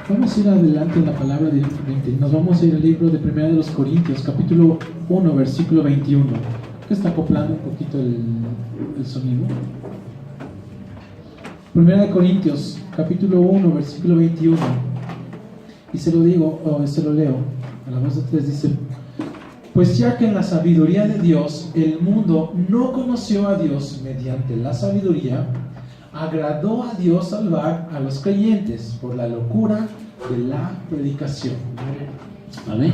Vamos a ir adelante en la palabra directamente. Nos vamos a ir al libro de 1 de los Corintios, capítulo 1, versículo 21. Que está acoplando un poquito el sonido. 1 de Corintios, capítulo 1, versículo 21. Y se lo digo, o se lo leo, a la voz de tres dice: pues ya que en la sabiduría de Dios el mundo no conoció a Dios mediante la sabiduría, agradó a Dios salvar a los creyentes por la locura de la predicación. Amén.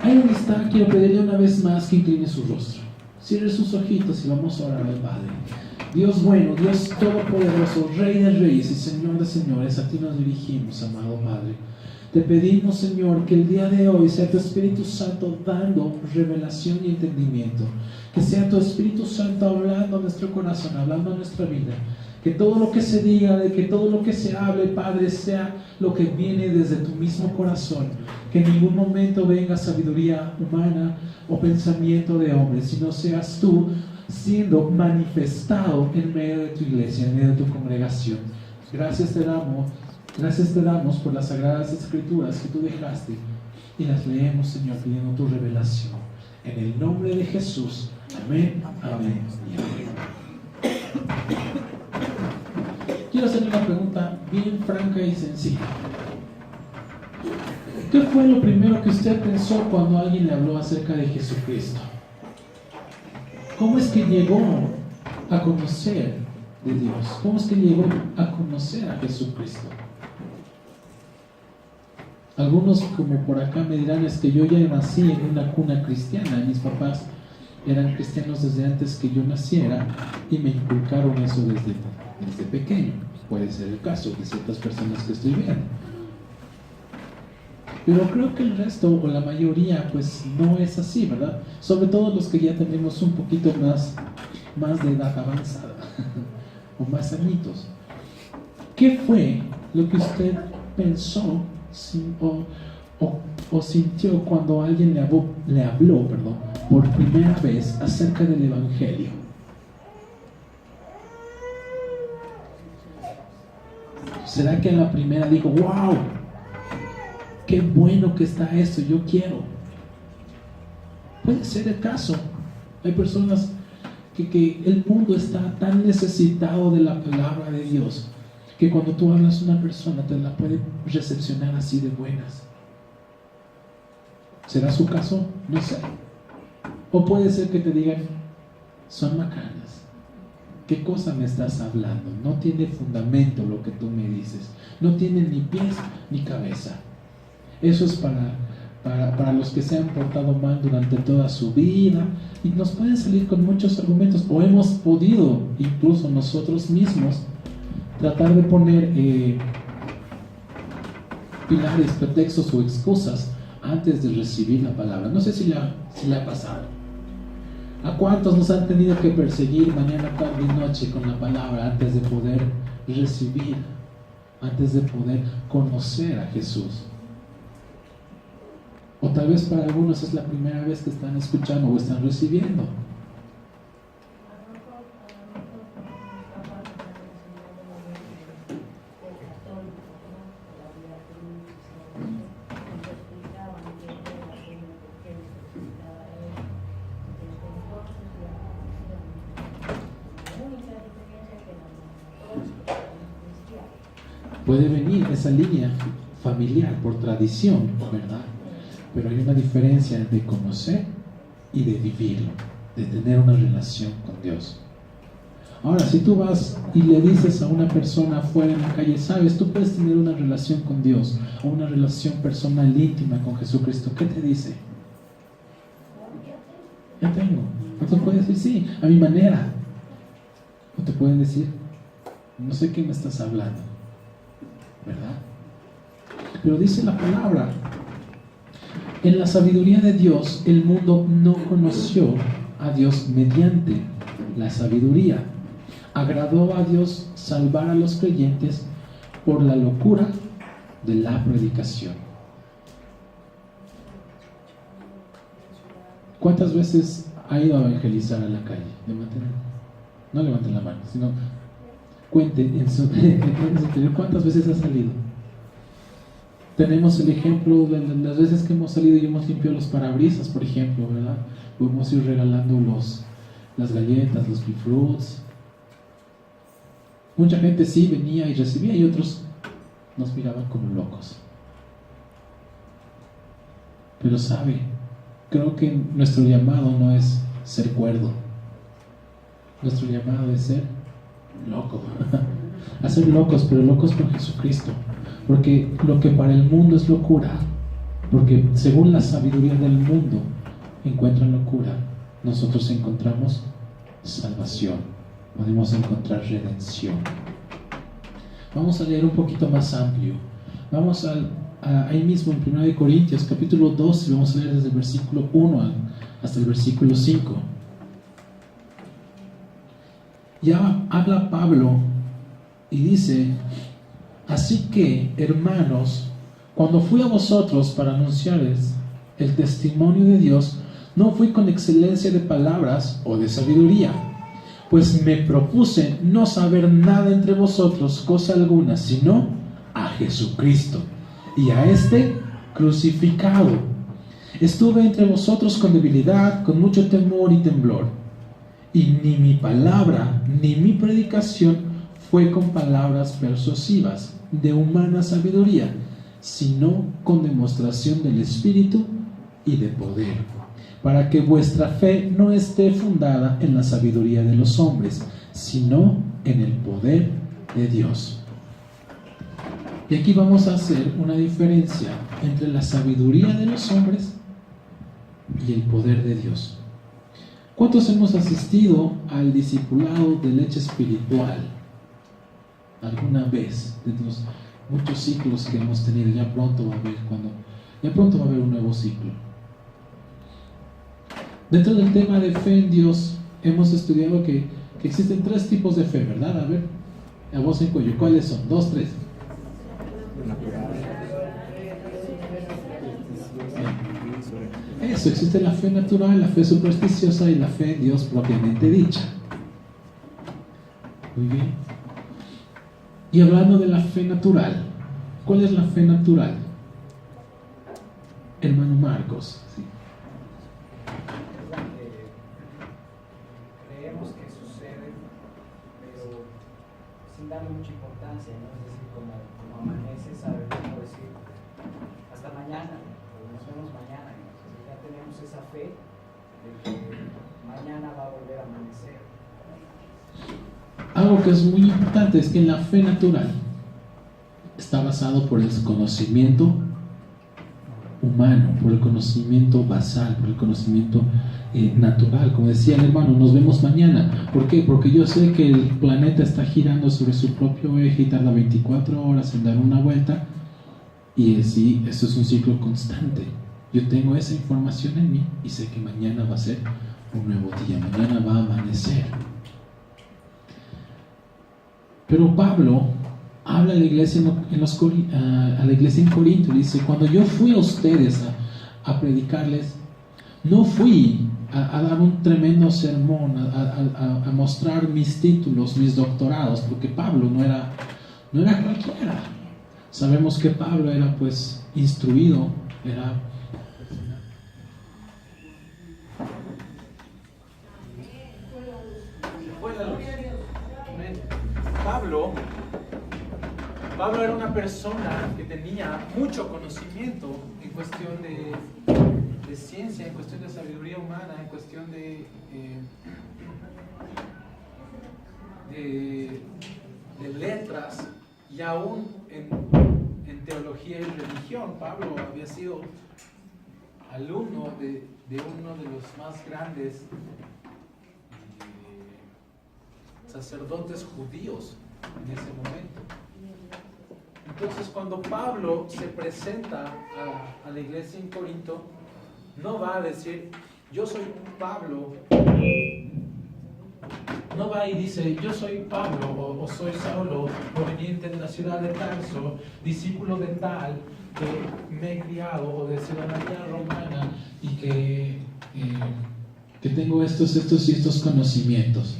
Ahí donde está, quiero pedirle una vez más que incline su rostro, cierre sus ojitos y vamos a orar al Padre. Dios bueno, Dios todopoderoso, Rey de reyes y Señor de señores, a ti nos dirigimos, amado Padre. Te pedimos, Señor, que el día de hoy sea tu Espíritu Santo dando revelación y entendimiento. Que sea tu Espíritu Santo hablando a nuestro corazón, hablando a nuestra vida. Que todo lo que se diga, que todo lo que se hable, Padre, sea lo que viene desde tu mismo corazón. Que en ningún momento venga sabiduría humana o pensamiento de hombre, sino seas tú siendo manifestado en medio de tu iglesia, en medio de tu congregación. Gracias te damos por las sagradas escrituras que tú dejaste y las leemos, Señor, pidiendo tu revelación. En el nombre de Jesús. Amén, amén y amén. Quiero hacerle una pregunta bien franca y sencilla. ¿Qué fue lo primero que usted pensó cuando alguien le habló acerca de Jesucristo? ¿Cómo es que llegó a conocer de Dios? ¿Cómo es que llegó a conocer a Jesucristo? Algunos, como por acá, me dirán: es que yo ya nací en una cuna cristiana. Mis papás eran cristianos desde antes que yo naciera y me inculcaron eso desde pequeño. Puede ser el caso de ciertas personas que estoy viendo. Pero creo que el resto, o la mayoría, pues no es así, ¿verdad? Sobre todo los que ya tenemos un poquito más de edad avanzada o más añitos. ¿Qué fue lo que usted pensó o sintió cuando alguien le habló por primera vez acerca del Evangelio? ¿Será que en la primera dijo: wow, qué bueno que está esto, yo quiero? Puede ser el caso. Hay personas que el mundo está tan necesitado de la palabra de Dios que cuando tú hablas a una persona te la puede recepcionar así de buenas. ¿Será su caso? No sé. O puede ser que te digan: son macanas. ¿Qué cosa me estás hablando? No tiene fundamento lo que tú me dices. No tiene ni pies ni cabeza. Eso es para los que se han portado mal durante toda su vida, y nos pueden salir con muchos argumentos, o hemos podido incluso nosotros mismos tratar de poner pilares, pretextos o excusas antes de recibir la palabra. No sé si le ha pasado. ¿A cuántos nos han tenido que perseguir mañana, tarde y noche con la palabra antes de poder recibir, antes de poder conocer a Jesús? O tal vez para algunos es la primera vez que están escuchando o están recibiendo. Puede venir esa línea familiar por tradición, ¿verdad? Pero hay una diferencia de conocer y de vivirlo, de tener una relación con Dios. Ahora, si tú vas y le dices a una persona afuera en la calle: sabes, tú puedes tener una relación con Dios o una relación personal íntima con Jesucristo, ¿qué te dice? Ya tengo. Entonces puedes decir: sí, a mi manera. O te pueden decir: no sé qué me estás hablando, ¿verdad? Pero dice la palabra: en la sabiduría de Dios el mundo no conoció a Dios mediante la sabiduría. Agradó a Dios salvar a los creyentes por la locura de la predicación. ¿Cuántas veces ha ido a evangelizar a la calle? No levanten la mano, sino cuenten en su interior cuántas veces ha salido. Tenemos el ejemplo de las veces que hemos salido y hemos limpiado los parabrisas, por ejemplo, ¿verdad? O hemos ido regalando las galletas, los fruits. Mucha gente sí venía y recibía y otros nos miraban como locos. Pero sabe, creo que nuestro llamado no es ser cuerdo. Nuestro llamado es ser loco. A ser locos, pero locos por Jesucristo. Porque lo que para el mundo es locura, porque según la sabiduría del mundo encuentran locura, nosotros encontramos salvación, podemos encontrar redención. Vamos a leer un poquito más amplio. Vamos ahí mismo en 1 Corintios capítulo 2 y vamos a leer desde el versículo 1 hasta el versículo 5. Ya habla Pablo y dice: así que, hermanos, cuando fui a vosotros para anunciarles el testimonio de Dios, no fui con excelencia de palabras o de sabiduría, pues me propuse no saber nada entre vosotros, cosa alguna, sino a Jesucristo y a este crucificado. Estuve entre vosotros con debilidad, con mucho temor y temblor, y ni mi palabra ni mi predicación fue con palabras persuasivas de humana sabiduría, sino con demostración del Espíritu y de poder, para que vuestra fe no esté fundada en la sabiduría de los hombres, sino en el poder de Dios. Y aquí vamos a hacer una diferencia entre la sabiduría de los hombres y el poder de Dios. ¿Cuántos hemos asistido al discipulado de leche espiritual alguna vez, de los muchos ciclos que hemos tenido? Ya pronto va a haber un nuevo ciclo. Dentro del tema de fe en Dios hemos estudiado que existen 3 tipos de fe, ¿verdad? A ver, a voz en cuello, ¿cuáles son? 2, 3. Eso, existe la fe natural, la fe supersticiosa y la fe en Dios propiamente dicha. Muy bien. Y hablando de la fe natural, ¿cuál es la fe natural? Hermano Marcos. Sí. Creemos que sucede, pero sin darle mucha importancia, ¿no? Es decir, como amanece, sabemos decir hasta mañana, o nos vemos mañana. Entonces ya tenemos esa fe de que mañana va a volver a amanecer. Algo que es muy importante es que en la fe natural está basado por el conocimiento humano, por el conocimiento basal, por el conocimiento natural. Como decía el hermano, nos vemos mañana. ¿Por qué? Porque yo sé que el planeta está girando sobre su propio eje y tarda 24 horas en dar una vuelta, y así, esto es un ciclo constante. Yo tengo esa información en mí y sé que mañana va a ser un nuevo día, mañana va a amanecer. Pero Pablo habla a la iglesia a la iglesia en Corinto y dice: cuando yo fui a ustedes a predicarles, no fui a dar un tremendo sermón, a mostrar mis títulos, mis doctorados, porque Pablo no era cualquiera. Sabemos que Pablo era pues instruido, era Pablo era una persona que tenía mucho conocimiento en cuestión de ciencia, en cuestión de sabiduría humana, en cuestión de letras, y aún en teología y religión. Pablo había sido alumno de uno de los más grandes sacerdotes judíos en ese momento. Entonces, cuando Pablo se presenta a la iglesia en Corinto, no va a decir: yo soy Pablo. No va y dice: yo soy Pablo, o soy Saulo, proveniente de la ciudad de Tarso, discípulo de tal, que me he criado, o de ciudadanía romana, y que tengo estos y estos conocimientos.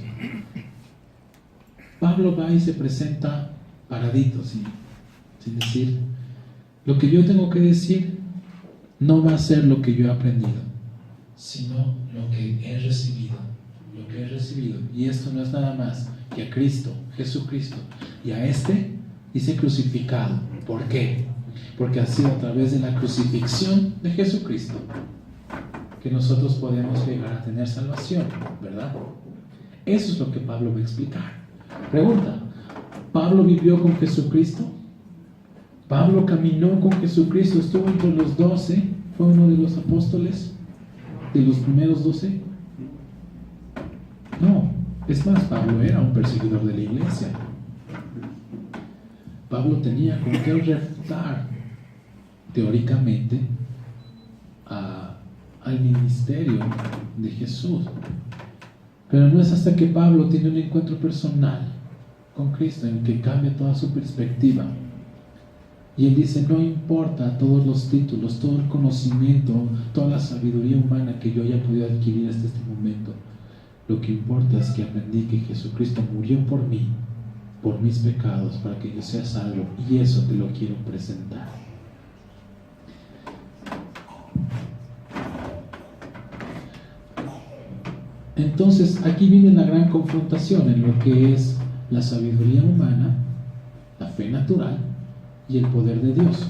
Pablo va y se presenta paradito, sin decir Lo que yo tengo que decir no va a ser lo que yo he aprendido, sino lo que he recibido. Lo que he recibido. Y esto no es nada más que a Cristo, Jesucristo. Y a este dice crucificado. ¿Por qué? Porque ha sido a través de la crucifixión de Jesucristo que nosotros podemos llegar a tener salvación, ¿verdad? Eso es lo que Pablo va a explicar. Pregunta: ¿Pablo vivió con Jesucristo? ¿Pablo caminó con Jesucristo? ¿Estuvo entre los 12? ¿Fue uno de los apóstoles? ¿De los primeros 12? No. Es más, Pablo era un perseguidor de la iglesia. Pablo tenía con qué refutar teóricamente al ministerio de Jesús. Pero no es hasta que Pablo tiene un encuentro personal con Cristo en que cambia toda su perspectiva. Y él dice: no importa todos los títulos, todo el conocimiento, toda la sabiduría humana que yo haya podido adquirir hasta este momento. Lo que importa es que aprendí que Jesucristo murió por mí, por mis pecados, para que yo sea salvo. Y eso te lo quiero presentar. Entonces aquí viene la gran confrontación en lo que es la sabiduría humana, la fe natural y el poder de Dios.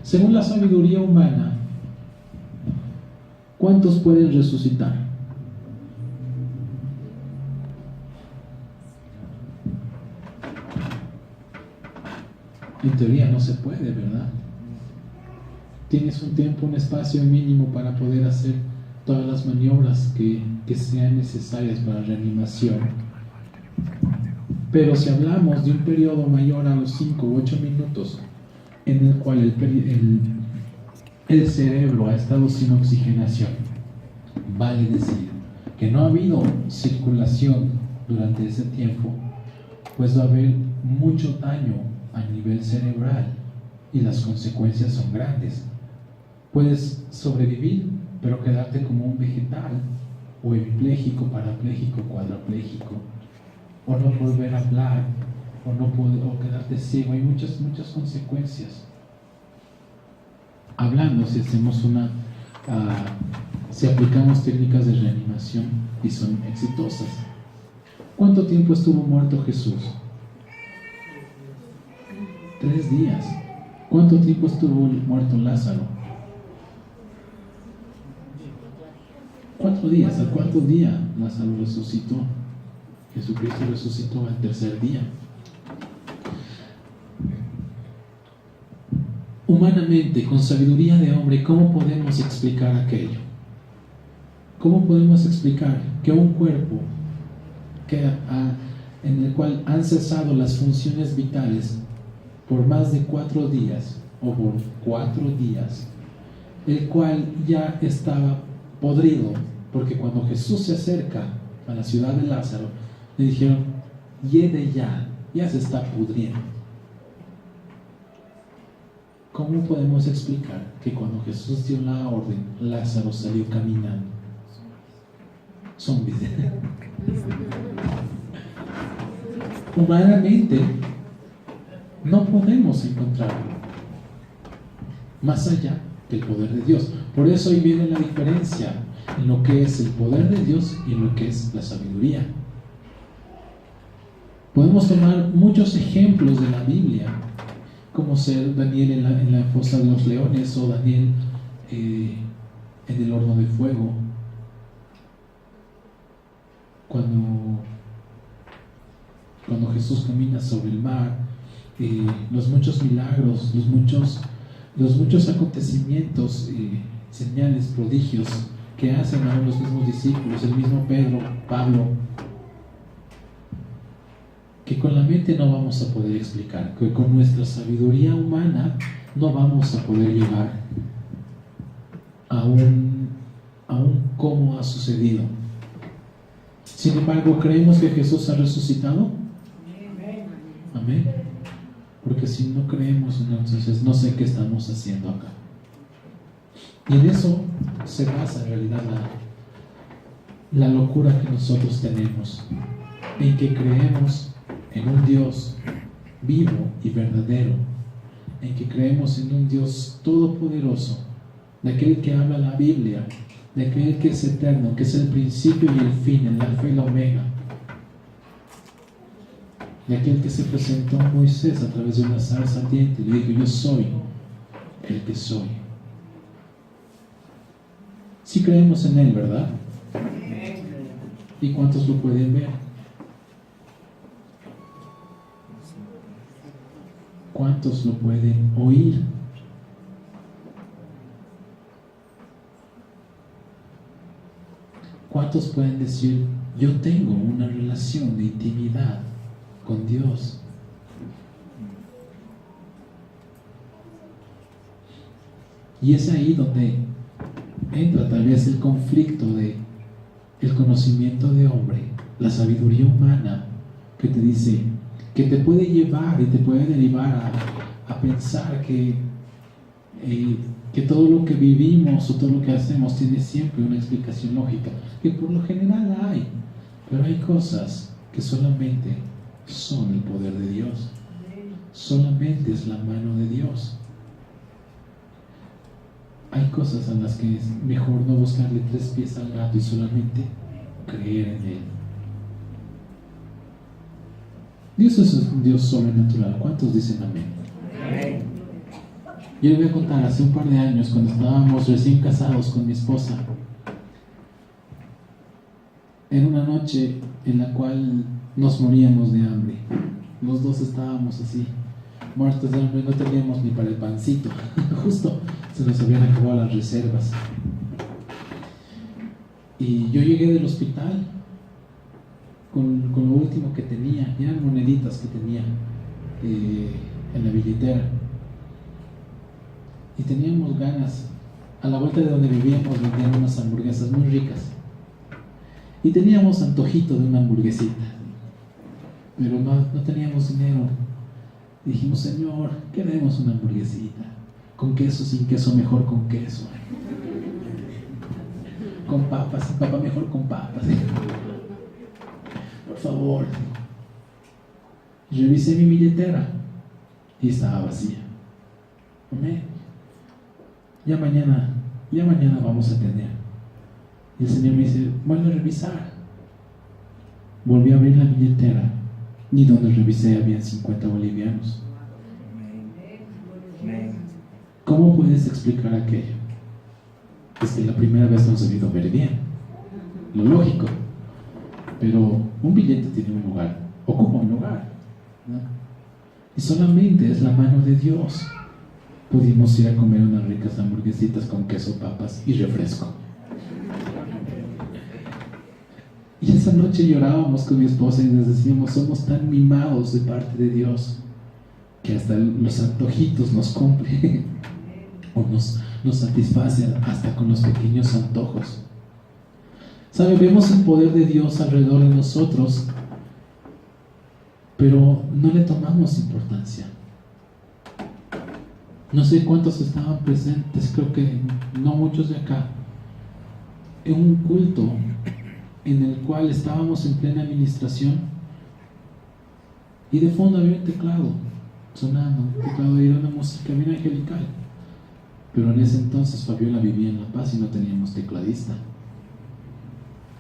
Según la sabiduría humana, ¿cuántos pueden resucitar? En teoría no se puede, ¿verdad? Tienes un tiempo, un espacio mínimo para poder hacer todas las maniobras que sean necesarias para reanimación. Pero si hablamos de un periodo mayor a los 5 u 8 minutos en el cual el cerebro ha estado sin oxigenación, vale decir que no ha habido circulación durante ese tiempo, pues va a haber mucho daño a nivel cerebral y las consecuencias son grandes. Puedes sobrevivir, pero quedarte como un vegetal, o hemipléjico, parapléjico, cuadrapléjico, o no volver a hablar, o quedarte ciego. Hay muchas consecuencias. Hablando, si hacemos si aplicamos técnicas de reanimación y son exitosas. ¿Cuánto tiempo estuvo muerto Jesús? 3 días. ¿Cuánto tiempo estuvo muerto Lázaro? 4 días. Al 4º día Lázaro resucitó. Jesucristo resucitó al 3er día. Humanamente, con sabiduría de hombre, ¿cómo podemos explicar aquello? ¿Cómo podemos explicar que un cuerpo en el cual han cesado las funciones vitales por más de 4 días, o por 4 días, el cual ya estaba podrido? Porque cuando Jesús se acerca a la ciudad de Lázaro, le dijeron: hiede ya se está pudriendo. ¿Cómo podemos explicar que cuando Jesús dio la orden, Lázaro salió caminando? Zombies. Humanamente no podemos encontrarlo más allá del poder de Dios. Por eso ahí viene la diferencia en lo que es el poder de Dios y en lo que es la sabiduría. Podemos tomar muchos ejemplos de la Biblia, como ser Daniel en la fosa de los leones, o Daniel en el horno de fuego, cuando Jesús camina sobre el mar, los muchos milagros, los muchos acontecimientos, señales, prodigios que hacen aún los mismos discípulos, el mismo Pedro, Pablo, que con la mente no vamos a poder explicar, que con nuestra sabiduría humana no vamos a poder llegar a un cómo ha sucedido. Sin embargo, ¿creemos que Jesús ha resucitado? Amén. Porque si no creemos, entonces no sé qué estamos haciendo acá. Y en eso se basa en realidad la locura que nosotros tenemos, en que creemos en un Dios vivo y verdadero, en que creemos en un Dios todopoderoso, de aquel que habla la Biblia, de aquel que es eterno, que es el principio y el fin, el alfa y la omega, de aquel que se presentó a Moisés a través de una zarza ardiente y le dijo: yo soy el que soy. Sí creemos en Él, ¿verdad? ¿Y cuántos lo pueden ver? ¿Cuántos lo pueden oír? ¿Cuántos pueden decir: yo tengo una relación de intimidad con Dios? Y es ahí donde entra tal vez el conflicto de el conocimiento de hombre, la sabiduría humana, que te dice, que te puede llevar y te puede derivar a pensar que todo lo que vivimos o todo lo que hacemos tiene siempre una explicación lógica, que por lo general hay, pero hay cosas que solamente son el poder de Dios, solamente es la mano de Dios. Hay cosas en las que es mejor no buscarle 3 pies al gato y solamente creer en Él. Dios es un Dios sobrenatural. ¿Cuántos dicen amén? Amén. Yo les voy a contar, hace un par de años, cuando estábamos recién casados con mi esposa, en una noche en la cual nos moríamos de hambre. Los dos estábamos así, muertos de hambre, no teníamos ni para el pancito. Justo se nos habían acabado las reservas. Y yo llegué del hospital con lo último que tenía, ya eran moneditas que tenía en la billetera. Y teníamos ganas. A la vuelta de donde vivíamos vendían unas hamburguesas muy ricas. Y teníamos antojito de una hamburguesita. Pero no teníamos dinero. Dijimos: Señor, queremos una hamburguesita. Con queso, sin queso, mejor con queso. Con papas, sin papa, mejor con papas. Por favor. Y revisé mi billetera y estaba vacía. Amén. Ya mañana vamos a tener. Y el Señor me dice: vuelve a revisar. Volví a abrir la billetera y donde revisé habían 50 bolivianos. ¿Cómo puedes explicar aquello? Es que la primera vez no has debido ver bien, lo lógico, pero un billete tiene un lugar, ocupa un lugar, ¿no? Y solamente es la mano de Dios. Pudimos ir a comer unas ricas hamburguesitas con queso, papas y refresco. Y esa noche llorábamos con mi esposa y nos decíamos: somos tan mimados de parte de Dios que hasta los antojitos nos cumple o nos satisface hasta con los pequeños antojos. ¿Sabe? Vemos el poder de Dios alrededor de nosotros, pero no le tomamos importancia. No sé cuántos estaban presentes, creo que no muchos de acá, en un culto en el cual estábamos en plena administración y de fondo había un teclado sonando, un teclado y era una música bien angelical. Pero en ese entonces Fabiola vivía en La Paz y no teníamos tecladista.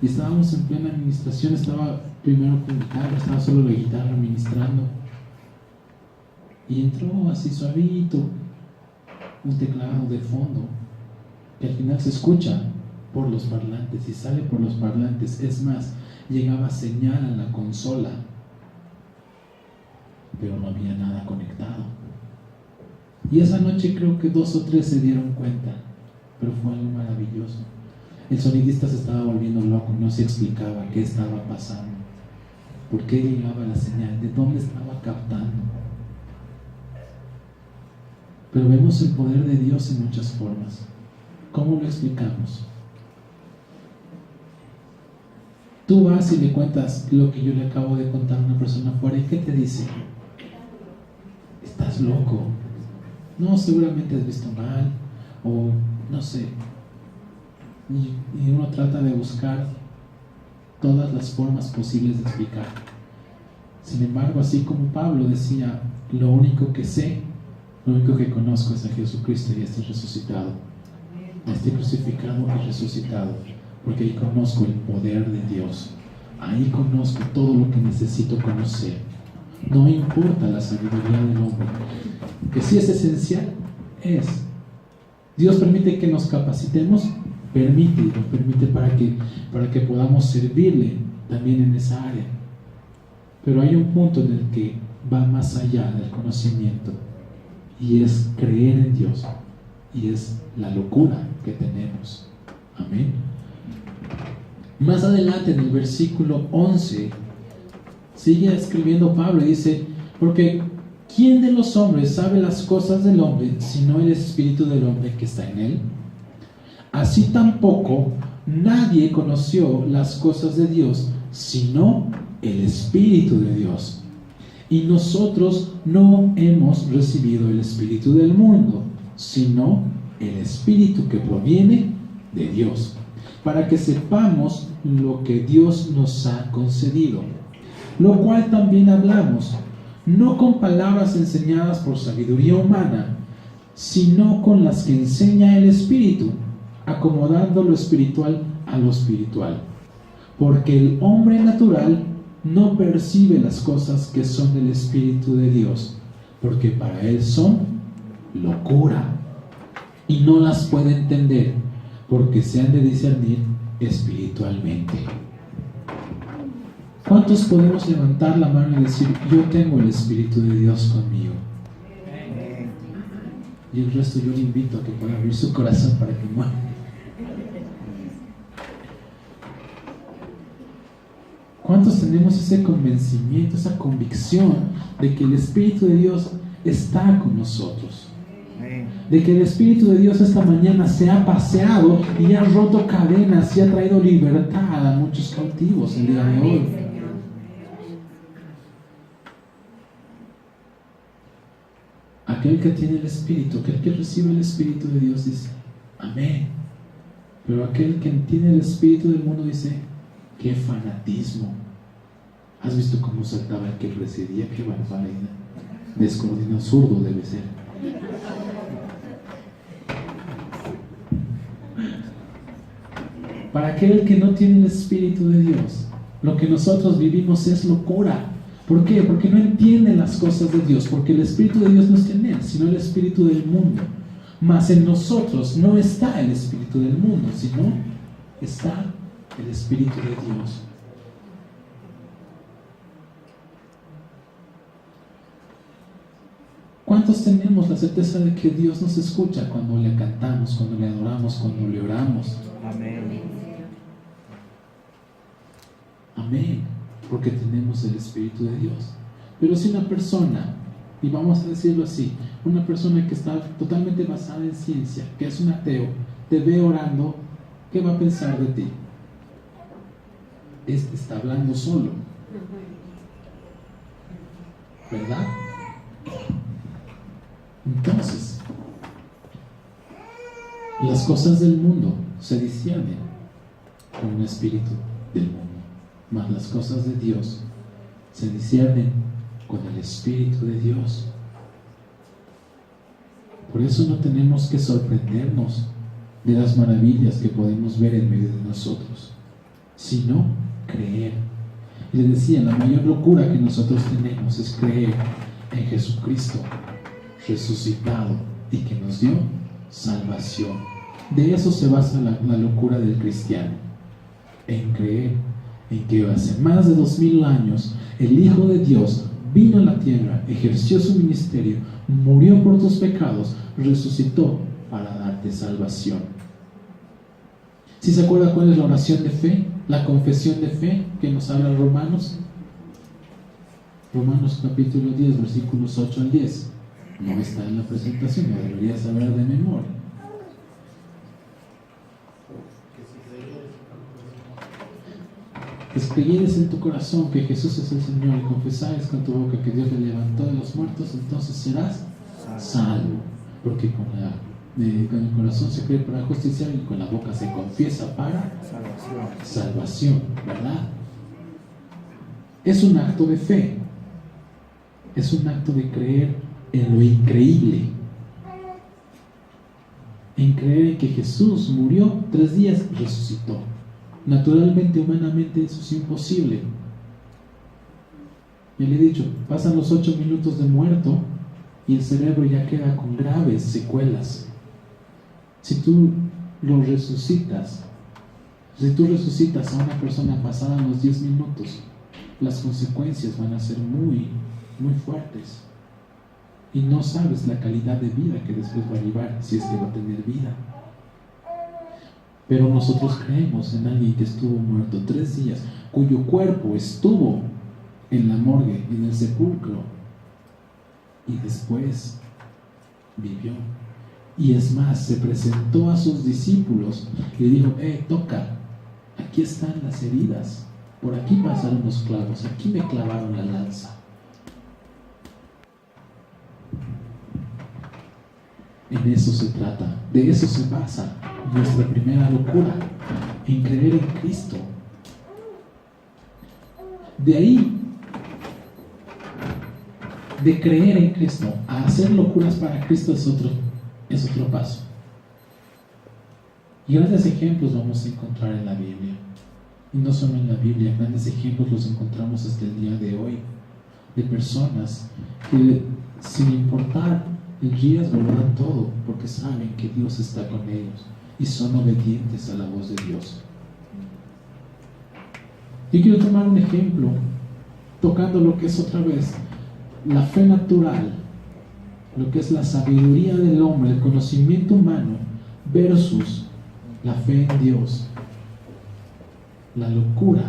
Y estábamos en plena administración, estaba primero con guitarra, estaba solo la guitarra ministrando. Y entró así suavito un teclado de fondo que al final se escucha por los parlantes y sale por los parlantes. Es más, llegaba señal a la consola, pero no había nada conectado. Y esa noche creo que 2 o 3 se dieron cuenta, pero fue algo maravilloso. El sonidista se estaba volviendo loco, no se explicaba qué estaba pasando, por qué llegaba la señal, de dónde estaba captando. Pero vemos el poder de Dios en muchas formas. ¿Cómo lo explicamos? Tú vas y le cuentas lo que yo le acabo de contar a una persona afuera, ¿y qué te dice? Estás loco. No, seguramente has visto mal, o no sé. Y uno trata de buscar todas las formas posibles de explicar. Sin embargo, así como Pablo decía: lo único que sé Lo único que conozco es a Jesucristo y este resucitado, este crucificado y resucitado, porque ahí conozco el poder de Dios, ahí conozco todo lo que necesito conocer. No importa la sabiduría del hombre, que sí es esencial, es. Dios permite que nos capacitemos, permite para que podamos servirle también en esa área. Pero hay un punto en el que va más allá del conocimiento, y es creer en Dios, y es la locura que tenemos. Amén. Más adelante en el versículo 11 sigue escribiendo Pablo y dice: porque ¿quién de los hombres sabe las cosas del hombre sino el espíritu del hombre que está en él? Así tampoco nadie conoció las cosas de Dios sino el Espíritu de Dios. Y nosotros no hemos recibido el espíritu del mundo, sino el Espíritu que proviene de Dios, para que sepamos lo que Dios nos ha concedido, lo cual también hablamos, no con palabras enseñadas por sabiduría humana, sino con las que enseña el Espíritu, acomodando lo espiritual a lo espiritual. Porque el hombre natural no percibe las cosas que son del Espíritu de Dios, porque para él son locura, y no las puede entender, porque se han de discernir espiritualmente. ¿Cuántos podemos levantar la mano y decir: yo tengo el Espíritu de Dios conmigo? Y el resto yo le invito a que pueda abrir su corazón para que muera. ¿Cuántos tenemos ese convencimiento, esa convicción de que el Espíritu de Dios está con nosotros? De que el Espíritu de Dios esta mañana se ha paseado y ha roto cadenas y ha traído libertad a muchos cautivos el día de hoy. Aquel que tiene el Espíritu, aquel que recibe el Espíritu de Dios dice: amén. Pero aquel que tiene el espíritu del mundo dice: qué fanatismo. ¿Has visto cómo saltaba el que precedía? Qué barbaridad. Descoordinado, zurdo debe ser. Para aquel que no tiene el Espíritu de Dios, lo que nosotros vivimos es locura. ¿Por qué? Porque no entienden las cosas de Dios, porque el Espíritu de Dios no está en él, sino el espíritu del mundo. Mas en nosotros no está el espíritu del mundo, sino está el Espíritu de Dios. ¿Cuántos tenemos la certeza de que Dios nos escucha cuando le cantamos, cuando le adoramos, cuando le oramos? Amén. Amén, porque tenemos el Espíritu de Dios. Pero si una persona, y vamos a decirlo así, una persona que está totalmente basada en ciencia, que es un ateo, te ve orando, ¿qué va a pensar de ti? Este está hablando solo, ¿verdad? Entonces, las cosas del mundo se disciernen con un espíritu del mundo, mas las cosas de Dios se disciernen con el Espíritu de Dios. Por eso no tenemos que sorprendernos de las maravillas que podemos ver en medio de nosotros, sino creer. Y les decía, la mayor locura que nosotros tenemos es creer en Jesucristo resucitado y que nos dio salvación. De eso se basa la locura del cristiano, en creer en que hace más de 2000 años el Hijo de Dios vino a la tierra, ejerció su ministerio, murió por tus pecados, resucitó para darte salvación. ¿Sí se acuerda cuál es la oración de fe? La confesión de fe que nos habla Romanos capítulo 10, versículos 8 al 10. No está en la presentación, lo deberías saber de memoria. Que creyeres en tu corazón que Jesús es el Señor y confesares con tu boca que Dios le levantó de los muertos, entonces serás salvo. Porque con el corazón se cree para justicia y con la boca se confiesa para salvación, ¿verdad? Es un acto de fe, es un acto de creer en lo increíble, en creer en que Jesús murió 3 días y resucitó. Naturalmente, humanamente, eso es imposible. Ya le he dicho, pasan los 8 minutos de muerto y el cerebro ya queda con graves secuelas. Si tú lo resucitas, si tú resucitas a una persona pasada los 10 minutos, las consecuencias van a ser muy, muy fuertes. Y no sabes la calidad de vida que después va a arribar, si es que va a tener vida. Pero nosotros creemos en alguien que estuvo muerto 3 días, cuyo cuerpo estuvo en la morgue, en el sepulcro, y después vivió. Y es más, se presentó a sus discípulos y le dijo: toca, aquí están las heridas, por aquí pasaron los clavos, aquí me clavaron la lanza. En eso se trata, de eso se basa nuestra primera locura, en creer en Cristo. De ahí, de creer en Cristo a hacer locuras para Cristo es otro paso. Y grandes ejemplos vamos a encontrar en la Biblia. Y no solo en la Biblia, grandes ejemplos los encontramos hasta el día de hoy, de personas que, sin importar el riesgo, lo dan todo porque saben que Dios está con ellos y son obedientes a la voz de Dios. Y quiero tomar un ejemplo tocando lo que es otra vez la fe natural, lo que es la sabiduría del hombre, el conocimiento humano versus la fe en Dios, la locura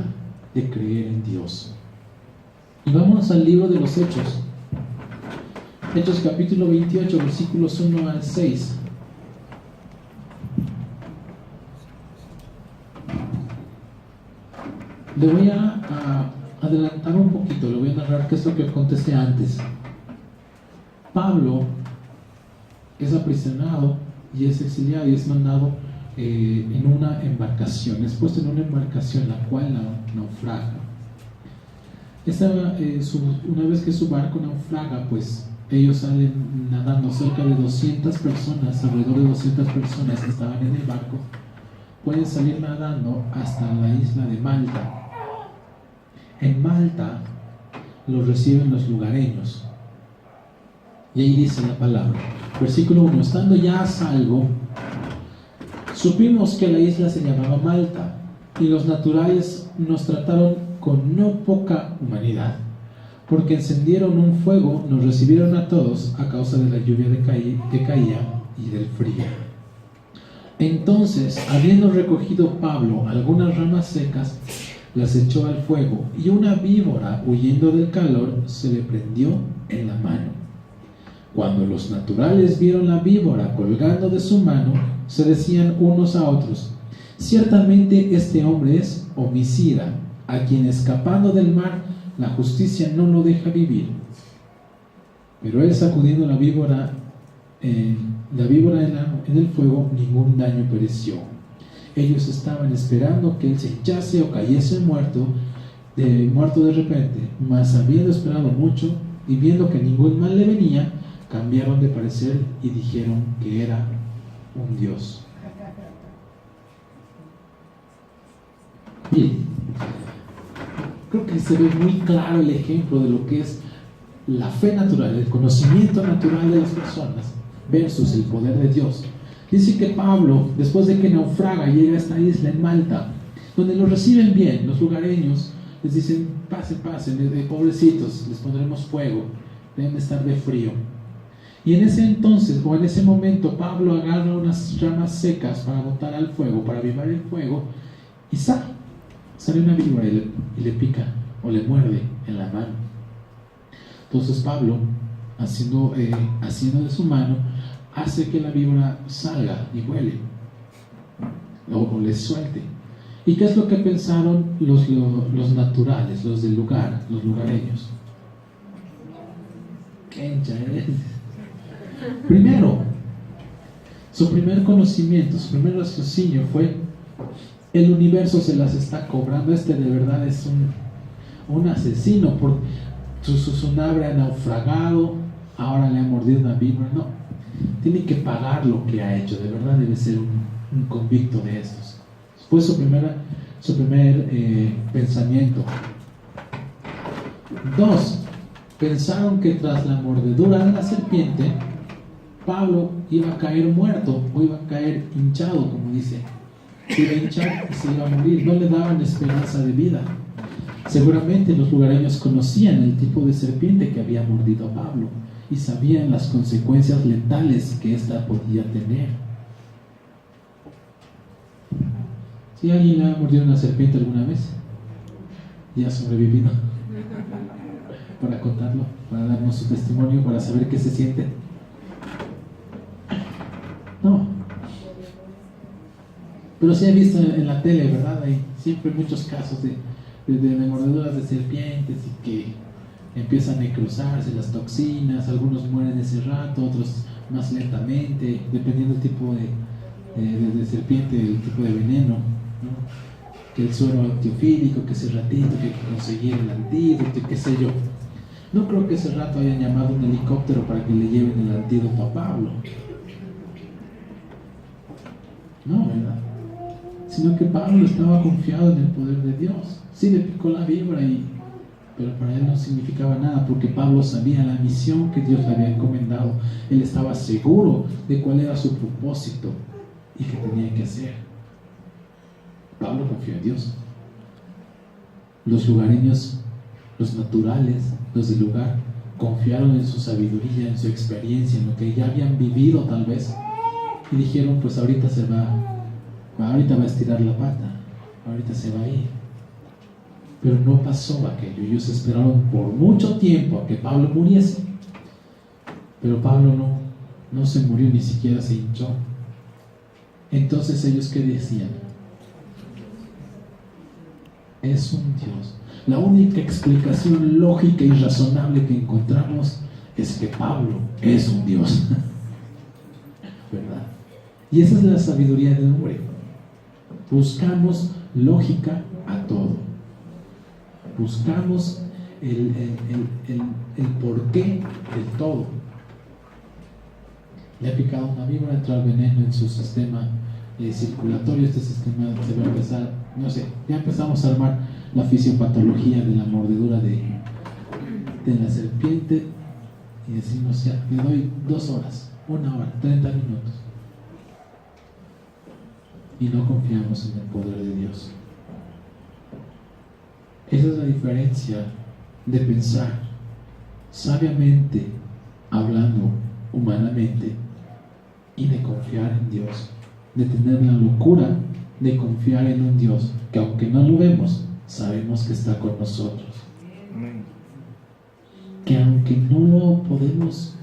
de creer en Dios. Y vamos al libro de los Hechos. Hechos capítulo 28, versículos 1 al 6. Le voy a adelantar un poquito, le voy a narrar qué es lo que acontece antes. Pablo es aprisionado y es exiliado y es mandado en una embarcación, es puesto en una embarcación la cual naufraga. Una vez que su barco naufraga, pues ellos salen nadando, cerca de 200 personas, alrededor de 200 personas que estaban en el barco, pueden salir nadando hasta la isla de Malta. En Malta los reciben los lugareños. Y ahí dice la palabra, versículo 1: estando ya a salvo, supimos que la isla se llamaba Malta, y los naturales nos trataron con no poca humanidad, porque encendieron un fuego, nos recibieron a todos a causa de la lluvia que caía y del frío. Entonces, habiendo recogido Pablo algunas ramas secas, las echó al fuego, y una víbora, huyendo del calor, se le prendió en la mano. Cuando los naturales vieron la víbora colgando de su mano, se decían unos a otros: ciertamente este hombre es homicida, a quien escapando del mar la justicia no lo deja vivir. Pero él, sacudiendo la víbora en el fuego, ningún daño pereció. Ellos estaban esperando que él se echase o cayese muerto de repente, mas habiendo esperado mucho y viendo que ningún mal le venía, cambiaron de parecer y dijeron que era un dios. Bien, creo que se ve muy claro el ejemplo de lo que es la fe natural, el conocimiento natural de las personas versus el poder de Dios. Dice que Pablo, después de que naufraga, llega a esta isla en Malta, donde lo reciben bien. Los lugareños les dicen: pasen, pobrecitos, les pondremos fuego, deben de estar de frío. Y en ese entonces, o en ese momento, Pablo agarra unas ramas secas para botar al fuego, para avivar el fuego, y sale una víbora y le pica o le muerde en la mano. Entonces Pablo, haciendo de su mano, hace que la víbora salga y vuele o le suelte. ¿Y qué es lo que pensaron los naturales, los del lugar, los lugareños? Primero, su primer conocimiento, su primer raciocinio fue: el universo se las está cobrando, de verdad es un asesino, por su nave ha naufragado, ahora le ha mordido una víbora. No, tiene que pagar lo que ha hecho. De verdad debe ser un convicto de estos. Fue su primer pensamiento. 2. Pensaron que tras la mordedura de la serpiente, Pablo iba a caer muerto o iba a caer hinchado, como dice. Se iba a hinchar y se iba a morir. No le daban esperanza de vida. Seguramente los lugareños conocían el tipo de serpiente que había mordido a Pablo y sabían las consecuencias letales que ésta podía tener. ¿Si alguien le ha mordido una serpiente alguna vez y ha sobrevivido? Para contarlo, para darnos su testimonio, para saber qué se siente. No. Pero sí he visto en la tele, ¿verdad? Hay siempre muchos casos de mordeduras de serpientes y que empiezan a necrosarse las toxinas. Algunos mueren ese rato, otros más lentamente, dependiendo del tipo de serpiente, el tipo de veneno, ¿no? Que el suero antiofílico, que ese ratito, que hay que conseguir el antídoto, qué sé yo. No creo que ese rato hayan llamado un helicóptero para que le lleven el antídoto a Pablo. No, ¿verdad? Sino que Pablo estaba confiado en el poder de Dios. Sí le picó la víbora, pero para él no significaba nada, porque Pablo sabía la misión que Dios le había encomendado. Él estaba seguro de cuál era su propósito y qué tenía que hacer. Pablo confió en Dios. Los lugareños, los naturales, los del lugar, confiaron en su sabiduría, en su experiencia, en lo que ya habían vivido tal vez, y dijeron: pues ahorita va a estirar la pata, ahorita se va a ir. Pero no pasó aquello. Ellos esperaron por mucho tiempo a que Pablo muriese, pero Pablo no se murió, ni siquiera se hinchó. Entonces ellos, ¿qué decían? Es un Dios. La única explicación lógica y razonable que encontramos es que Pablo es un Dios. ¿Verdad? Y esa es la sabiduría del hombre. Buscamos lógica a todo. Buscamos el porqué de todo. Le ha picado una víbora, entra el veneno en su sistema circulatorio. Este sistema se va a empezar, no sé, ya empezamos a armar la fisiopatología de la mordedura de la serpiente y decimos: ya, le doy 2 horas, 1 hora, 30 minutos. Y no confiamos en el poder de Dios. Esa es la diferencia de pensar sabiamente, hablando humanamente, y de confiar en Dios, de tener la locura de confiar en un Dios que, aunque no lo vemos, sabemos que está con nosotros, que aunque no lo podemos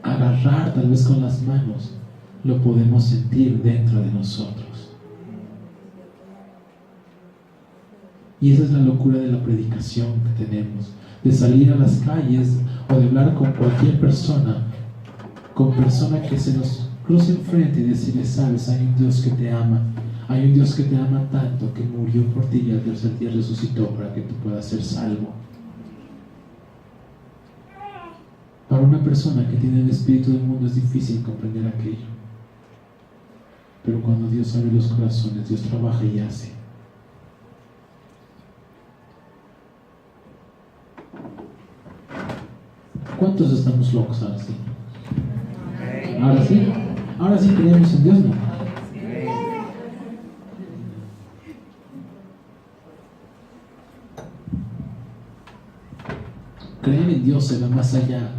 agarrar tal vez con las manos, lo podemos sentir dentro de nosotros. Y esa es la locura de la predicación que tenemos, de salir a las calles o de hablar con cualquier persona, con persona que se nos cruce enfrente y decirle: sabes, hay un Dios que te ama, hay un Dios que te ama tanto que murió por ti y al tercer día resucitó para que tú puedas ser salvo. Para una persona que tiene el espíritu del mundo es difícil comprender aquello, pero cuando Dios abre los corazones, Dios trabaja y hace. ¿Cuántos estamos locos ahora sí? ¿Ahora sí? Ahora sí creemos en Dios, ¿no? Creer en Dios se va más allá.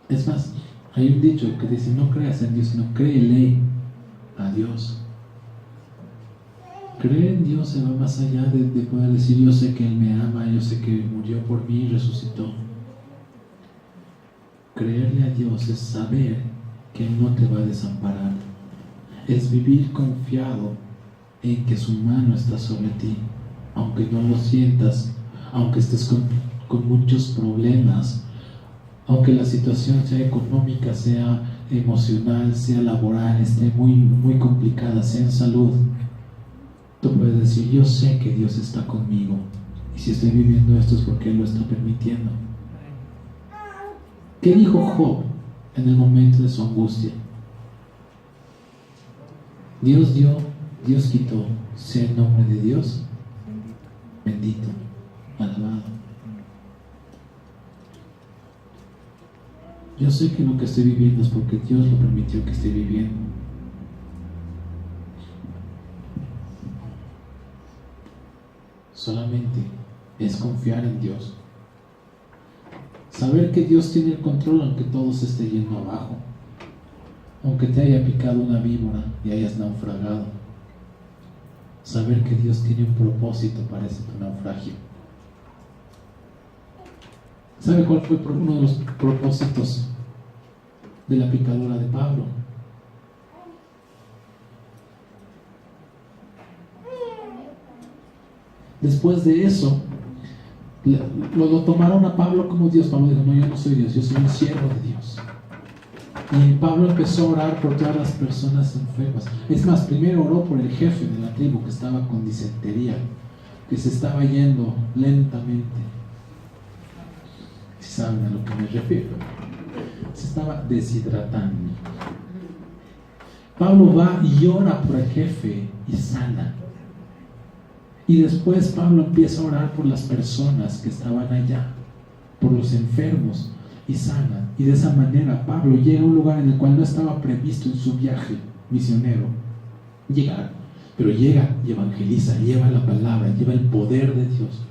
Es más, hay un dicho que dice: no creas en Dios, sino créele a Dios. Creer en Dios se va más allá de poder decir: yo sé que Él me ama, yo sé que murió por mí y resucitó. Creerle a Dios es saber que Él no te va a desamparar. Es vivir confiado en que su mano está sobre ti, aunque no lo sientas, aunque estés con muchos problemas, aunque la situación sea económica, sea emocional, sea laboral, esté muy complicada, sea en salud. Tú puedes decir: yo sé que Dios está conmigo, y si estoy viviendo esto es porque Él lo está permitiendo. ¿Qué dijo Job en el momento de su angustia? Dios dio, Dios quitó, sea el nombre de Dios bendito, alabado. Yo sé que lo que estoy viviendo es porque Dios lo permitió que esté viviendo. Solamente es confiar en Dios. Saber que Dios tiene el control aunque todo se esté yendo abajo. Aunque te haya picado una víbora y hayas naufragado. Saber que Dios tiene un propósito para ese naufragio. ¿Sabe cuál fue uno de los propósitos de la picadura de Pablo? Después de eso, lo tomaron a Pablo como Dios. Pablo dijo: no, yo no soy Dios, yo soy un siervo de Dios. Y Pablo empezó a orar por todas las personas enfermas. Es más, primero oró por el jefe de la tribu que estaba con disentería, que se estaba yendo lentamente. Si saben a lo que me refiero, se estaba deshidratando. Pablo va y ora por el jefe y sana. Y después Pablo empieza a orar por las personas que estaban allá, por los enfermos, y sana. Y de esa manera Pablo llega a un lugar en el cual no estaba previsto en su viaje misionero llegar, pero llega y evangeliza, lleva la palabra, lleva el poder de Dios.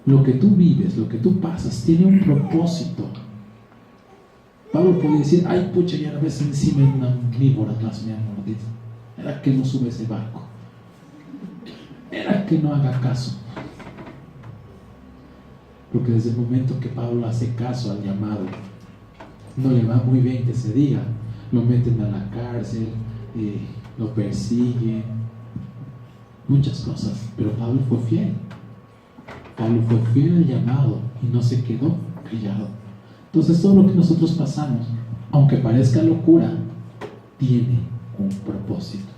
Lo que tú vives, lo que tú pasas, tiene un propósito. Pablo puede decir: ay, pucha, ya la ves encima de una víbora más me ha mordido. Era que no sube ese barco. Era que no haga caso. Porque desde el momento que Pablo hace caso al llamado, no le va muy bien que se diga. Lo meten a la cárcel, lo persiguen, muchas cosas. Pero Pablo fue fiel. Pablo fue fiel al llamado y no se quedó callado. Entonces todo lo que nosotros pasamos, aunque parezca locura, tiene un propósito.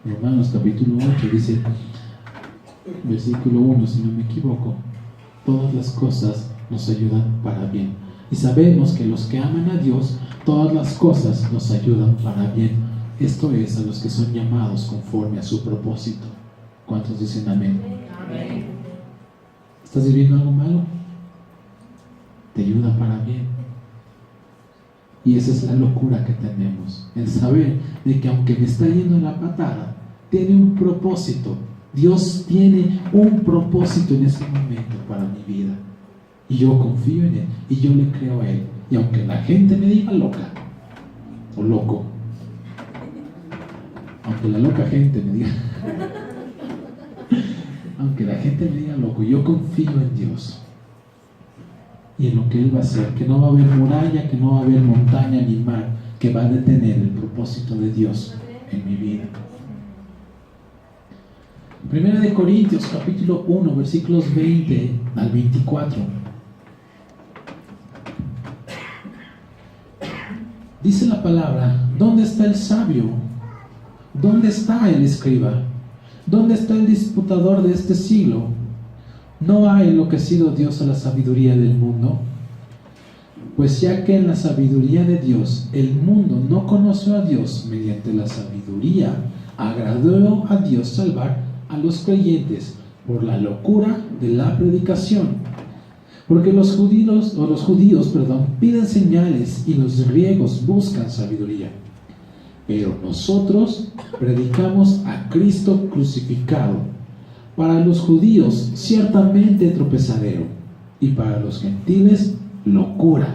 Romanos capítulo 8 dice, versículo 1, si no me equivoco: todas las cosas nos ayudan para bien. Y sabemos que los que aman a Dios, todas las cosas nos ayudan para bien. Esto es, a los que son llamados conforme a su propósito. ¿Cuántos dicen amén? Amén. ¿Estás viviendo algo malo? Te ayuda para bien. Y esa es la locura que tenemos, el saber de que aunque me está yendo en la patada, tiene un propósito. Dios tiene un propósito en ese momento para mi vida. Y yo confío en Él, y yo le creo a Él. Y aunque la gente me diga loca, o loco, aunque la loca gente me diga aunque la gente me diga loco, yo confío en Dios y en lo que Él va a hacer, que no va a haber muralla, que no va a haber montaña ni mar que va a detener el propósito de Dios en mi vida. Primera de Corintios capítulo 1 versículos 20 al 24. Dice la palabra: ¿dónde está el sabio? ¿Dónde está el escriba? ¿Dónde está el disputador de este siglo? ¿No ha enloquecido Dios a la sabiduría del mundo? Pues ya que en la sabiduría de Dios el mundo no conoció a Dios, mediante la sabiduría agradó a Dios salvar a los creyentes por la locura de la predicación. Porque los judíos piden señales y los griegos buscan sabiduría. Pero nosotros predicamos a Cristo crucificado, para los judíos ciertamente tropezadero, y para los gentiles locura,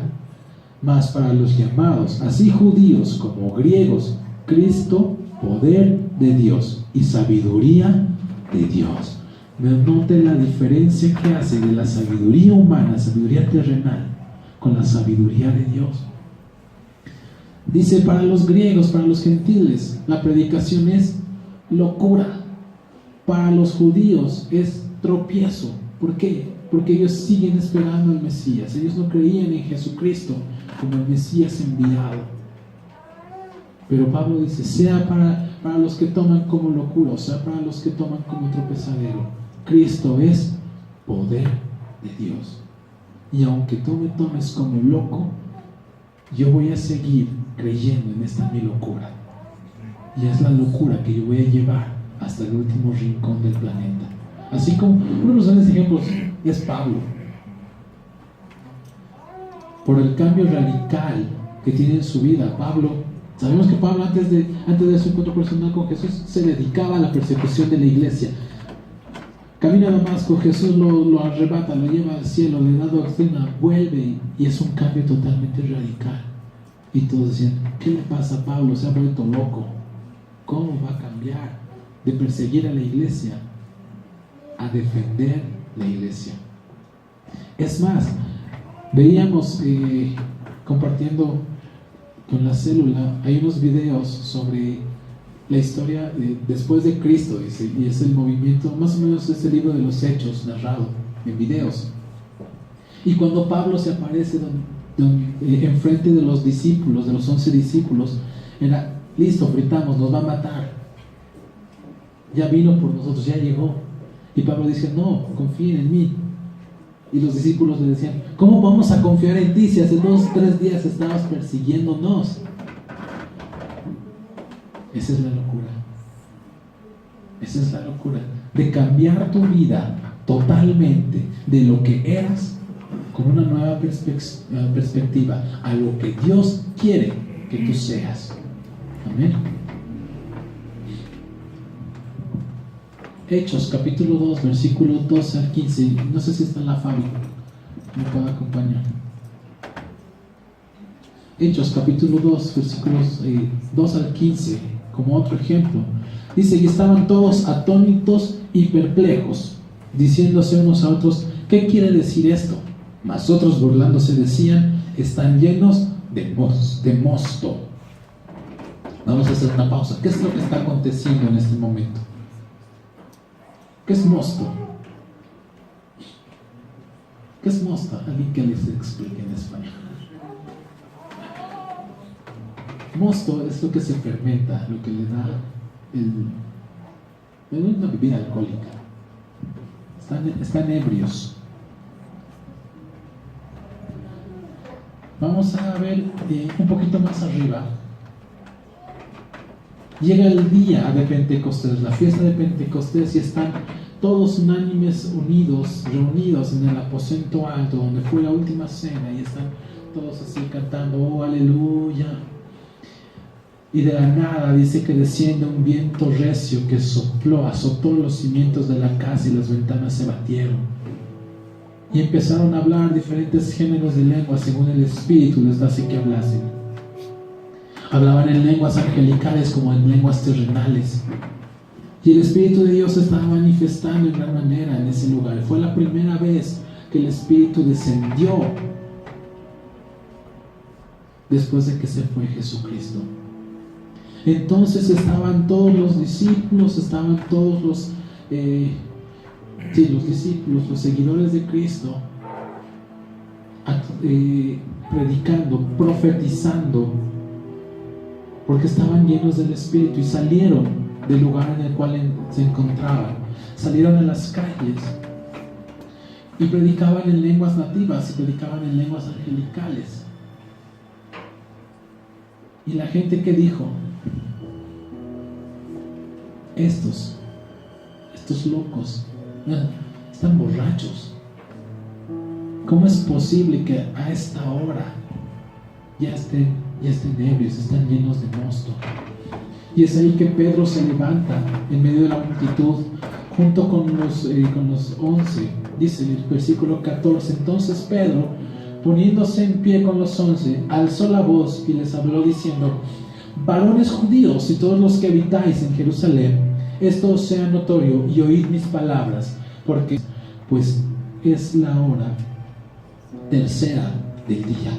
mas para los llamados, así judíos como griegos, Cristo poder de Dios y sabiduría de Dios. Note la diferencia que hace de la sabiduría humana, sabiduría terrenal, con la sabiduría de Dios. Dice: para los griegos, para los gentiles, la predicación es locura. Para los judíos es tropiezo. ¿Por qué? Porque ellos siguen esperando al Mesías. Ellos no creían en Jesucristo como el Mesías enviado. Pero Pablo dice: sea para los que toman como locura, o sea, para los que toman como tropezadero, Cristo es poder de Dios. y aunque tú me tomes como loco, yo voy a seguir creyendo en esta mi locura. Y es la locura que yo voy a llevar hasta el último rincón del planeta. Así como uno de los grandes ejemplos es Pablo. Por el cambio radical que tiene en su vida, sabemos que Pablo antes de su encuentro personal con Jesús se dedicaba a la persecución de la iglesia. Camina a Damasco, Jesús lo arrebata, lo lleva al cielo, le da doctrina, vuelve y es un cambio totalmente radical. Y todos decían, ¿qué le pasa a Pablo? Se ha vuelto loco. ¿Cómo va a cambiar de perseguir a la iglesia a defender la iglesia? Es más, veíamos compartiendo con la célula, hay unos videos sobre la historia después de Cristo, y es el movimiento, más o menos es el libro de los Hechos narrado en videos. Y cuando Pablo se aparece enfrente de los discípulos, de los 11 discípulos, era, listo, fritamos, nos va a matar. Ya vino por nosotros, ya llegó. Y Pablo dice, no, confíen en mí. Y los discípulos le decían, ¿cómo vamos a confiar en ti si hace 2-3 días estabas persiguiéndonos? Esa es la locura. Esa es la locura. De cambiar tu vida totalmente de lo que eras con una nueva perspectiva a lo que Dios quiere que tú seas. Amén. Hechos capítulo 2 versículos 12 al 15. No sé si está en la Fabi, me puede acompañar. Hechos capítulo 2 versículos 2 al 15, como otro ejemplo. Dice, y estaban todos atónitos y perplejos, diciéndose unos a otros, ¿qué quiere decir esto? Mas otros burlándose decían, están llenos de mosto. Vamos a hacer una pausa. ¿Qué es lo que está aconteciendo en este momento? ¿Qué es mosto? ¿Qué es mosto? Alguien que les explique en español. Mosto es lo que se fermenta, lo que le da una bebida alcohólica. Están ebrios. Vamos a ver un poquito más arriba. Llega el día de Pentecostés, la fiesta de Pentecostés, y están todos unánimes reunidos en el aposento alto donde fue la última cena, y están todos así cantando, oh aleluya. Y de la nada dice que desciende un viento recio que azotó los cimientos de la casa y las ventanas se batieron. Y empezaron a hablar diferentes géneros de lengua según el Espíritu les hace que hablasen. Hablaban en lenguas angelicales como en lenguas terrenales. Y el Espíritu de Dios se estaba manifestando en gran manera en ese lugar. Fue la primera vez que el Espíritu descendió después de que se fue Jesucristo. Entonces estaban todos los discípulos, estaban todos los discípulos, los seguidores de Cristo, predicando, profetizando, porque estaban llenos del Espíritu y salieron del lugar en el cual se encontraban, salieron a las calles y predicaban en lenguas nativas y predicaban en lenguas angelicales. Y la gente que dijo, estos locos están borrachos. ¿Cómo es posible que a esta hora ya estén ebrios, están llenos de mosto? Y es ahí que Pedro se levanta en medio de la multitud junto con los 11. Dice el versículo 14, entonces Pedro, poniéndose en pie con los 11, alzó la voz y les habló diciendo, varones judíos y todos los que habitáis en Jerusalén, esto os sea notorio y oíd mis palabras, porque pues es la hora tercera del día.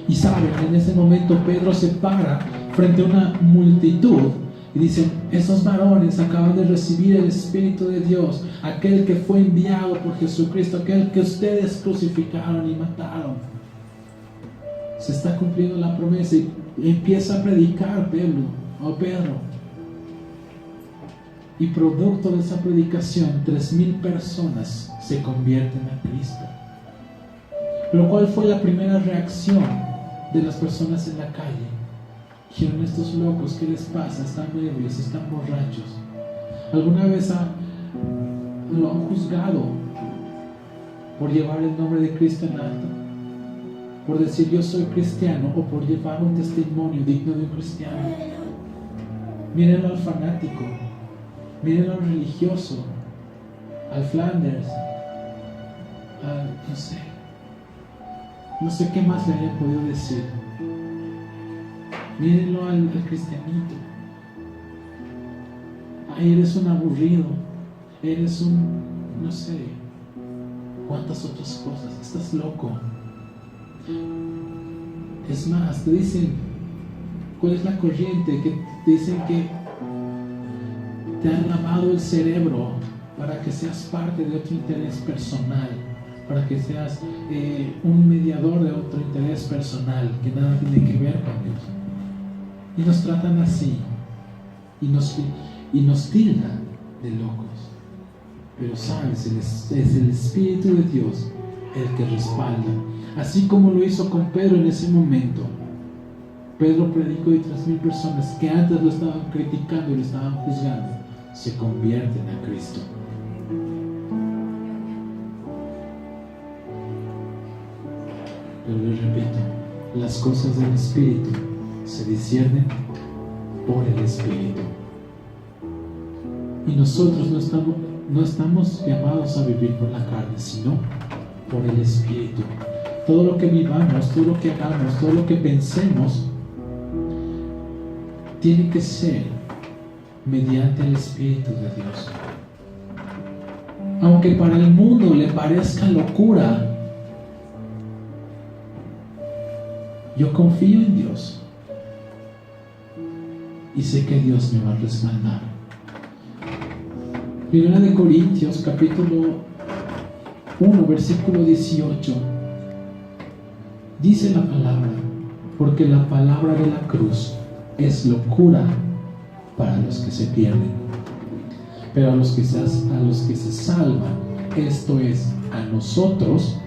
Y saben, en ese momento Pedro se para frente a una multitud y dice, esos varones acaban de recibir el Espíritu de Dios, aquel que fue enviado por Jesucristo, aquel que ustedes crucificaron y mataron. Se está cumpliendo la promesa y empieza a predicar Pedro. Y producto de esa predicación, 3,000 personas se convierten a Cristo. Pero ¿cuál fue la primera reacción de las personas en la calle? Dijeron: estos locos, ¿qué les pasa? Están ebrios, están borrachos. ¿Alguna vez lo han juzgado por llevar el nombre de Cristo en alto? Por decir yo soy cristiano, o por llevar un testimonio digno de un cristiano. Mírenlo al fanático, mírenlo al religioso, al Flanders, al no sé qué más le hayan podido decir. Mírenlo al cristianito. Ay, eres un aburrido, eres un, no sé cuántas otras cosas, estás loco. Es más, te dicen, ¿cuál es la corriente? Que te dicen que te han lavado el cerebro para que seas parte de otro interés personal, para que seas un mediador de otro interés personal que nada tiene que ver con Dios. Y nos tratan así, y nos tildan de locos. Pero sabes, es el Espíritu de Dios el que respalda. Así como lo hizo con Pedro en ese momento. Pedro predicó y 3,000 personas que antes lo estaban criticando y lo estaban juzgando se convierten a Cristo. Pero les repito, las cosas del Espíritu se disciernen por el Espíritu. Y nosotros no estamos llamados a vivir por la carne, sino por el Espíritu. Todo lo que vivamos, todo lo que hagamos, todo lo que pensemos, tiene que ser mediante el Espíritu de Dios. Aunque para el mundo le parezca locura, yo confío en Dios y sé que Dios me va a respaldar. Primera de Corintios, capítulo 1, versículo 18, dice la palabra: porque la palabra de la cruz es locura para los que se pierden, pero a los que se salvan, esto es, a nosotros,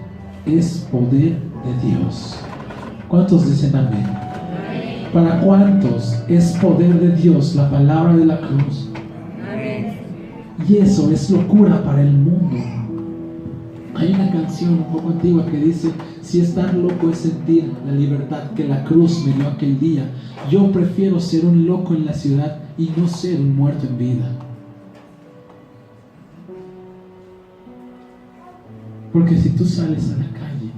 es poder de Dios. ¿Cuántos dicen amén? Amén. ¿Para cuántos es poder de Dios la palabra de la cruz? Amén. Y eso es locura para el mundo. Hay una canción un poco antigua que dice: si es tan loco es sentir la libertad que la cruz me dio aquel día, yo prefiero ser un loco en la ciudad y no ser un muerto en vida. Porque si tú sales a la calle,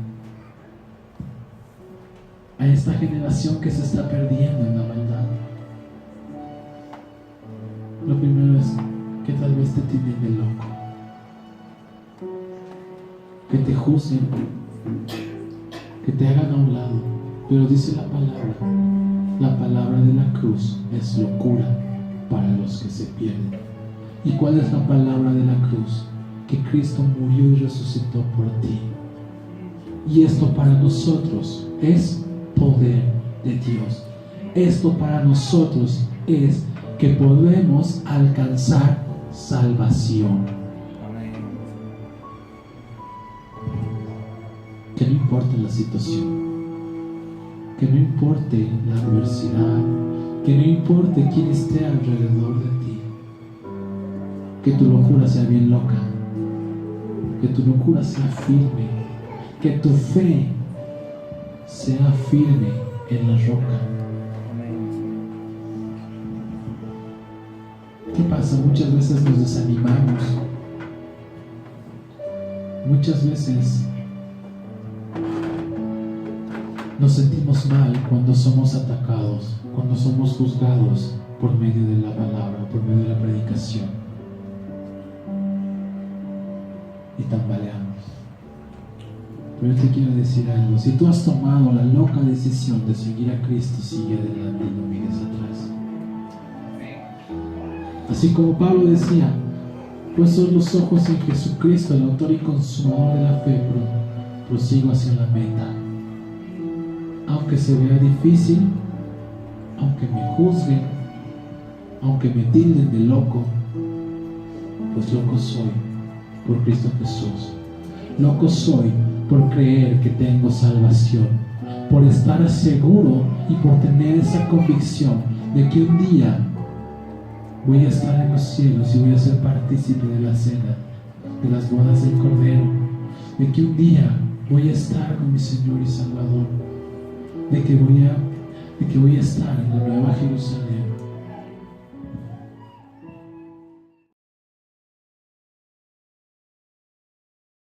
a esta generación que se está perdiendo en la maldad, lo primero es que tal vez te tilden de loco, que te juzguen, que te hagan a un lado. Pero dice la palabra de la cruz es locura para los que se pierden. ¿Y cuál es la palabra de la cruz? Que Cristo murió y resucitó por ti. Y esto para nosotros es poder de Dios. Esto para nosotros es que podemos alcanzar salvación. Que no importe la situación, que no importe la adversidad, que no importe quién esté alrededor de ti, que tu locura sea bien loca, que tu locura sea firme, que tu fe sea firme en la roca. ¿Qué pasa? Muchas veces nos desanimamos, muchas veces nos sentimos mal cuando somos atacados, cuando somos juzgados por medio de la palabra, por medio de la predicación, y tambaleamos. Pero yo te quiero decir algo: si tú has tomado la loca decisión de seguir a Cristo, sigue adelante y no mires atrás. Así como Pablo decía: puestos los ojos en Jesucristo, el autor y consumador de la fe, prosigo hacia la meta. Aunque se vea difícil, aunque me juzguen, aunque me tilden de loco, pues loco soy por Cristo Jesús. Loco soy por creer que tengo salvación, por estar seguro y por tener esa convicción de que un día voy a estar en los cielos y voy a ser partícipe de la cena, de las bodas del Cordero, de que un día voy a estar con mi Señor y Salvador, de que voy a estar en la Nueva Jerusalén,